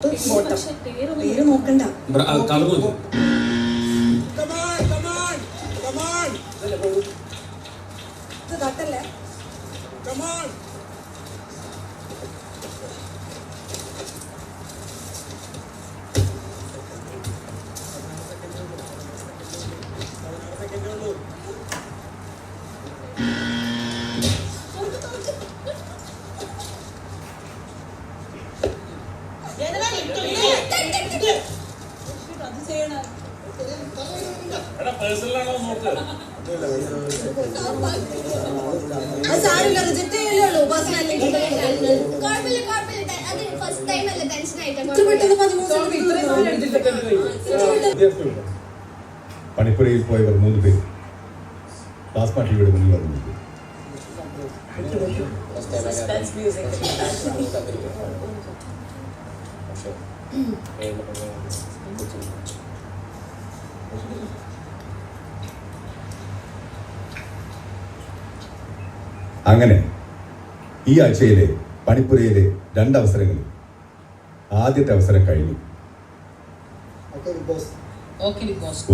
പേര് നോക്കണ്ട. ഇത് തട്ടല്ലേ? പണിപ്പുരയിൽ പോയവർ 3 പേര് പ്ലാസ്മ ടിവിയുടെ മുന്നിൽ വന്നു. അങ്ങനെ ഈ ആഴ്ചയിലെ പണിപ്പുരയിലെ 2 അവസരങ്ങളിൽ ആദ്യത്തെ അവസരം കഴിഞ്ഞു.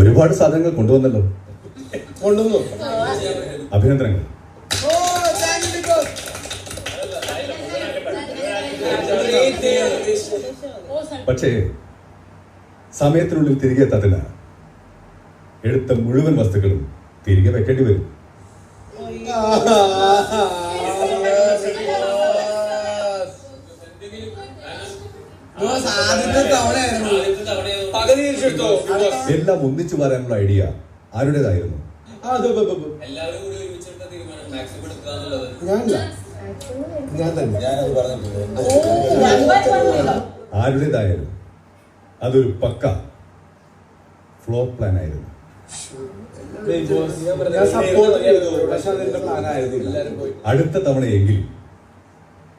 ഒരുപാട് സാധനങ്ങൾ കൊണ്ടുവന്നല്ലോ. അഭിനന്ദനങ്ങൾ. പക്ഷേ സമയത്തിനുള്ളിൽ തിരികെ എത്താത്തില്ല. എടുത്ത മുഴുവൻ വസ്തുക്കളും തിരികെ വെക്കേണ്ടി വരും. എല്ലാം ഒന്നിച്ചു പറയാനുള്ള ഐഡിയ ആരുടേതായിരുന്നു? ആരുടേതായാലും അതൊരു പക്ക ഫ്ലോ പ്ലാൻ ആയിരുന്നു. അടുത്ത തവണയെങ്കിൽ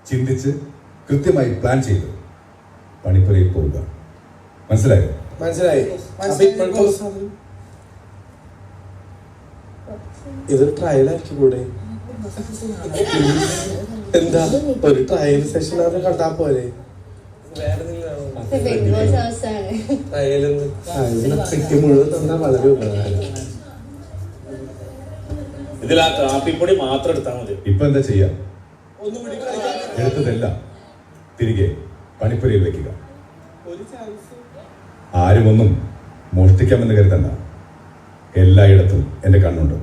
ചിന്തിച്ച് കൃത്യമായി പ്ലാൻ ചെയ്ത് പണിപ്പുരയിൽ പോവുക. മനസ്സിലായോ? ഇത് ട്രയൽ ആക്കിക്കൂടെ? എന്താ ഒരു ട്രയൽ സെഷൻ അത് കണ്ടാ പോലെ? മുഴുവൻ തന്നാ വളരെ ഉപകാരം. ഇതിൽ ആ കാപ്പിപ്പൊടി മാത്രം എടുത്താൽ മതി. ഇപ്പൊ എന്താ ചെയ്യാ? എടുത്തതെല്ലാം തിരികെ പണിപ്പുരയിൽ വെക്കുക. ആരും ഒന്നും മോഷ്ടിക്കാമെന്ന് കരുതണ്ട. എല്ലായിടത്തും എന്റെ കണ്ണുണ്ട്.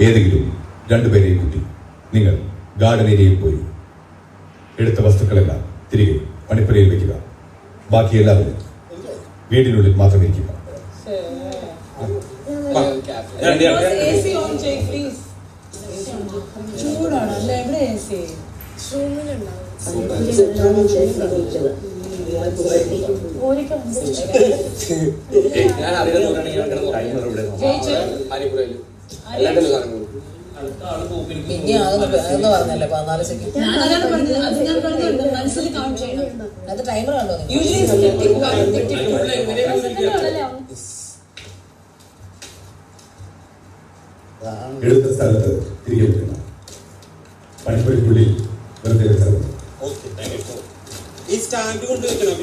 ഏതെങ്കിലും 2 പേരെയും കൂട്ടി നിങ്ങൾ ഗാർഡൻ ഏരിയയിൽ പോയി എടുത്ത വസ്തുക്കളെല്ലാം തിരികെ പണിപ്പുരയിൽ വെക്കുക. ബാക്കി എല്ലാവരും വീടിനുള്ളിൽ മാത്രം ഇരിക്കുക. പിന്നെ അതൊന്ന് പറഞ്ഞല്ലേ 14 സെക്കൻഡ്. അത് ടൈമർ കണ്ടോ? എടുത്ത സ്ഥലത്ത് തിരികെ വെക്കണം. പണിപ്പുരയ്ക്കുള്ളിൽ വെറുതെ വെച്ചാൽ ഈ സ്റ്റാൻഡ് കൊണ്ട് വെക്കണം.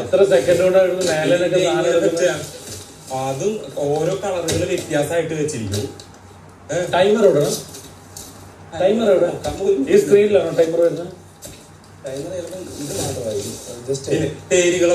എത്ര സെക്കൻഡ് കൊണ്ടായിരുന്നു മേലൊക്കെ? അതും ഓരോ കളറുകൾ വ്യത്യാസമായിട്ട് വെച്ചിരിക്കും. ടൈമർ എവിടെ? ടൈമർ എവിടെ? ഈ സ്ക്രീനിലാണോ ടൈമർ വരുന്നത്? പേരുകൾ